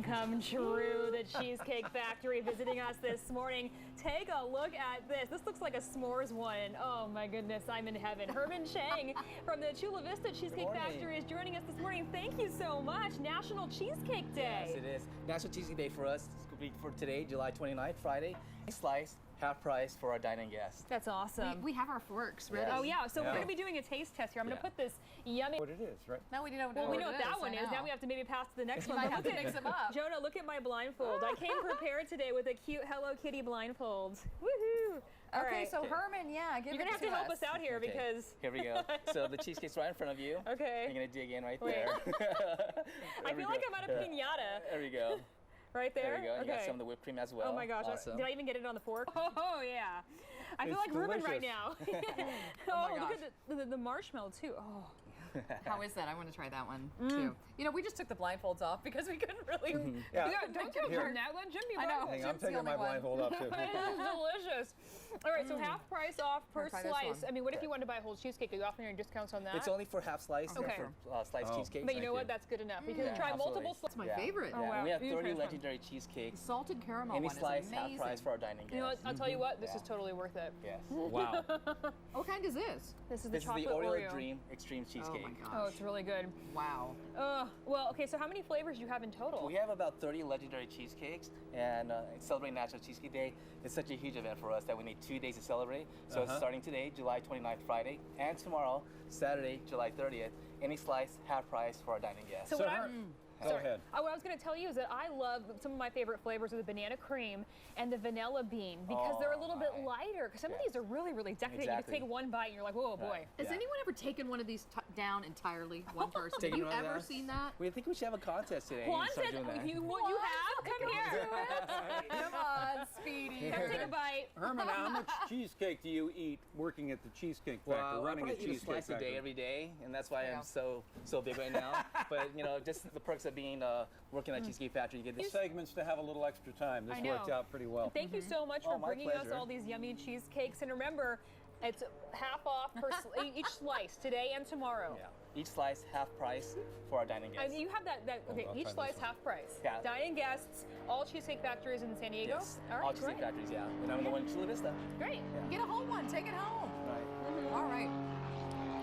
Come true, the Cheesecake Factory visiting us this morning. Take a look at this. This looks like a s'mores one. Oh my goodness, I'm in heaven. Herman Chang from the Chula Vista Cheesecake Factory is joining us this morning. Thank you so much. National Cheesecake Day. Yes, it is. National Cheesecake Day for us. It's going to be for today, July 29th, Friday. Slice, half price for our dining guests. That's awesome. We have our forks ready. Yes. Oh yeah, so we're going to be doing a taste test here. I'm going to put this yummy... What it is, right? No, we don't know Well, we know what what that one is. Now we have to maybe pass to the next one. You might have to mix them up. Jonah, look at my blindfold. I came prepared today with a cute Hello Kitty blindfold. Woohoo! All Okay, right. so Herman, yeah, give You're it going to have to help us out here because... Here we go. So the cheesecake's right in front of you. Okay. You're going to dig in right Wait. there. I feel like I'm at a piñata. There we go. Right there? There you go. Okay. You got some of the whipped cream as well. Oh my gosh. Awesome. Did I even get it on the fork? Oh yeah. I feel It's like Ruben right delicious. now. Oh my look at the marshmallow too. Oh. How is that? I want to try that one too. You know, we just took the blindfolds off because we couldn't really. Yeah. Don't you turn that one, Jimmy? I know. Hang on, I'm Jim's the taking only my one. blindfold off too. It is delicious. All right, so half price off per Try this slice. one. I mean, what if you wanted to buy a whole cheesecake? Are you offering any discounts on that? It's only for half slice, Okay. for sliced cheesecake. But you know what? That's good enough. You can Yeah, try absolutely. multiple slices. It's my favorite. Oh, wow. We have You 30 try this one. legendary cheesecakes. Salted caramel Any one slice, is half amazing. price for our dining guests. You know what? I'll tell you what. This is totally worth it. Yes. Wow. What kind is this? This is the This is the chocolate Oreo Dream Extreme Oh Cheesecake. my gosh. Oh, it's really good. Wow. Well, okay. So how many flavors do you have in total? We have about 30 legendary cheesecakes, and celebrating National Cheesecake Day is such a huge event for us that we need 2 days to celebrate. So it's starting today, July 29th, Friday, and tomorrow, Saturday, July 30th. Any slice, half price for our dining guests. So So what Go ahead. What I was going to tell you is that I love some of my favorite flavors are the banana cream and the vanilla bean because they're a little bit lighter. Because some of these are really, really decadent. Exactly. You can take one bite and you're like, whoa, boy. Has Yeah. anyone ever taken one of these down entirely? One person. Have Taken you one of ever those? seen that? We think we should have a contest today. Juan Start said, doing that. you have? Come here. Come on, Speedy. Come take a bite. Herman, how much cheesecake do you eat working at the Cheesecake Factory, Well, I running a probably eat a cheesecake slice a factory? day every day, and that's why Yeah. I'm so big right now. But you know, just the perks of being working at Cheesecake Factory, you get this. Segments to have a little extra time. This I know. worked out pretty well. Thank you so much Oh, for my bringing us pleasure. all these yummy cheesecakes. And remember, it's half off per each slice today and tomorrow. Yeah. Each slice half price for our dining guests. And you have that okay, I'll each try slice this one. half price. Yeah. Dining guests, all Cheesecake Factories in San Diego. Yes. All right, All Cheesecake great. Factories, yeah. And I'm the one in Chula Vista. Great. Get a whole one. Take it home. Right. All right.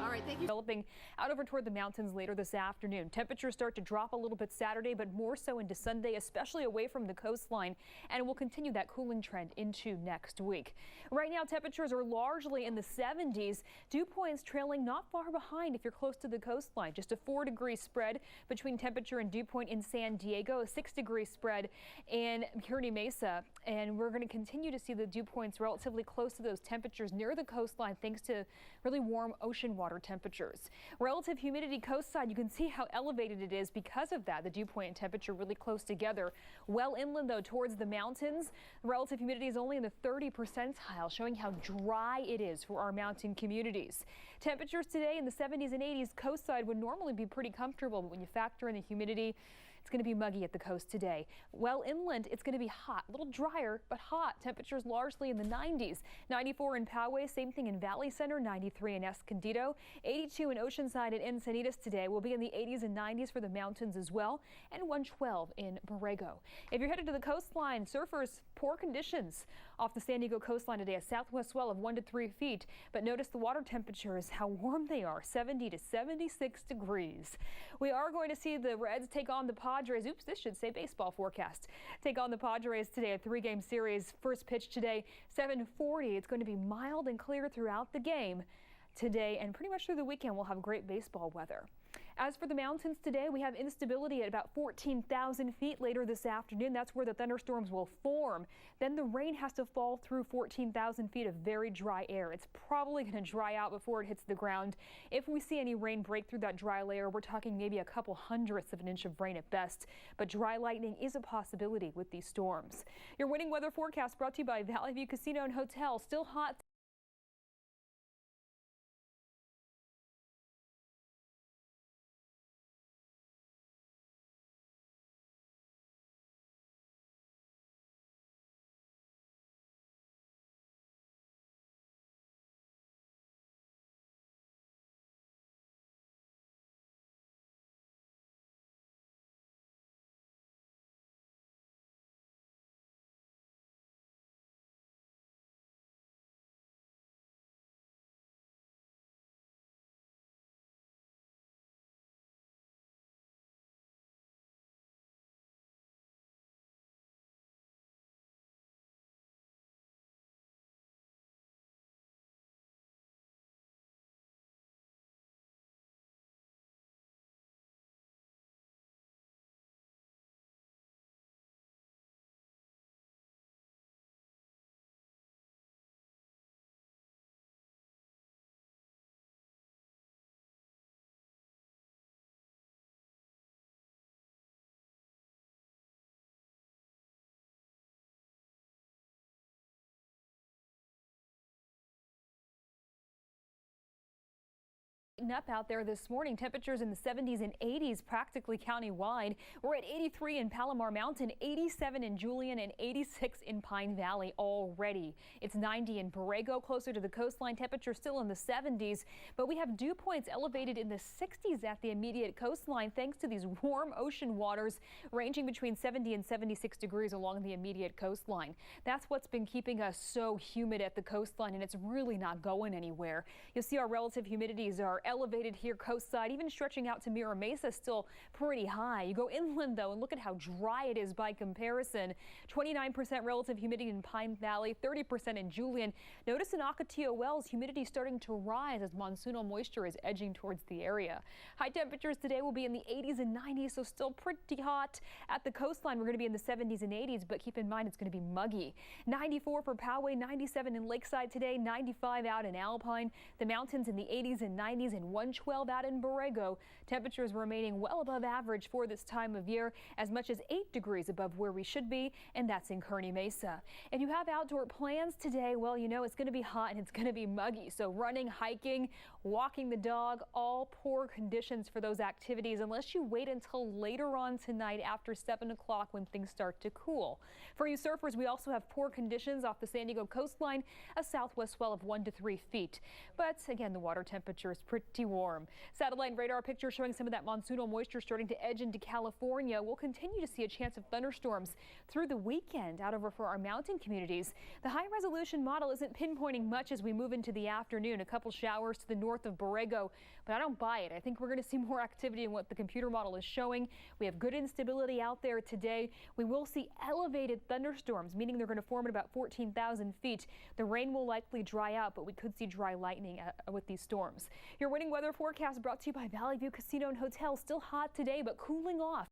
All right, thank you. Developing out over toward the mountains later this afternoon. Temperatures start to drop a little bit Saturday, but more so into Sunday, especially away from the coastline, and will continue that cooling trend into next week. Right now, temperatures are largely in the 70s. Dew points trailing not far behind if you're close to the coastline. Just a 4-degree spread between temperature and dew point in San Diego, a 6-degree spread in Kearney Mesa, and we're going to continue to see the dew points relatively close to those temperatures near the coastline thanks to really warm ocean water temperatures. Relative humidity coastside, you can see how elevated it is because of that. The dew point and temperature really close together. Well inland though towards the mountains, relative humidity is only in the 30 percentile, showing how dry it is for our mountain communities. Temperatures today in the 70s and 80s coastside would normally be pretty comfortable, but when you factor in the humidity, it's going to be muggy at the coast today. Well inland, it's going to be hot, a little drier, but hot. Temperatures largely in the 90s. 94 in Poway, same thing in Valley Center, 93 in Escondido, 82 in Oceanside and Encinitas today. We'll be in the 80s and 90s for the mountains as well, and 112 in Borrego. If you're headed to the coastline, surfers, poor conditions off the San Diego coastline today. A southwest swell of 1 to 3 feet, but notice the water temperatures, how warm they are, 70 to 76 degrees. We are going to see the Reds take on the Padres. Oops, this should say baseball forecast. Take on the Padres today, a 3-game series. First pitch today, 7:40. It's going to be mild and clear throughout the game today, and pretty much through the weekend we'll have great baseball weather. As for the mountains today, we have instability at about 14,000 feet later this afternoon. That's where the thunderstorms will form. Then the rain has to fall through 14,000 feet of very dry air. It's probably going to dry out before it hits the ground. If we see any rain break through that dry layer, we're talking maybe a couple hundredths of an inch of rain at best. But dry lightning is a possibility with these storms. Your winning weather forecast brought to you by Valley View Casino and Hotel. Still hot. Up out there this morning, temperatures in the 70s and 80s practically countywide. We're at 83 in Palomar Mountain, 87 in Julian, and 86 in Pine Valley already. It's 90 in Borrego, closer to the coastline. Temperature still in the 70s, but we have dew points elevated in the 60s at the immediate coastline thanks to these warm ocean waters ranging between 70 and 76 degrees along the immediate coastline. That's what's been keeping us so humid at the coastline, and it's really not going anywhere. You'll see our relative humidities are elevated here coastside, even stretching out to Mira Mesa, still pretty high. You go inland though and look at how dry it is by comparison. 29% relative humidity in Pine Valley, 30% in Julian. Notice in Ocotillo Wells, humidity starting to rise as monsoonal moisture is edging towards the area. High temperatures today will be in the 80s and 90s, so still pretty hot. At the coastline, we're going to be in the 70s and 80s, but keep in mind it's going to be muggy. 94 for Poway, 97 in Lakeside today, 95 out in Alpine. The mountains in the 80s and 90s, and 112 out in Borrego. Temperatures remaining well above average for this time of year, as much as 8 degrees above where we should be, and that's in Kearney Mesa. If you have outdoor plans today, well, you know it's going to be hot and it's going to be muggy. So running, hiking, walking the dog, all poor conditions for those activities unless you wait until later on tonight after 7 o'clock when things start to cool. For you surfers, we also have poor conditions off the San Diego coastline, a southwest swell of 1 to 3 feet. But again, the water temperature is pretty warm. Satellite and radar picture showing some of that monsoonal moisture starting to edge into California. We'll continue to see a chance of thunderstorms through the weekend out over for our mountain communities. The high resolution model isn't pinpointing much as we move into the afternoon. A couple showers to the north of Borrego, but I don't buy it. I think we're going to see more activity in what the computer model is showing. We have good instability out there today. We will see elevated thunderstorms, meaning they're going to form at about 14,000 feet. The rain will likely dry out, but we could see dry lightning with these storms. Your winning weather forecast brought to you by Valley View Casino and Hotel. Still hot today, but cooling off.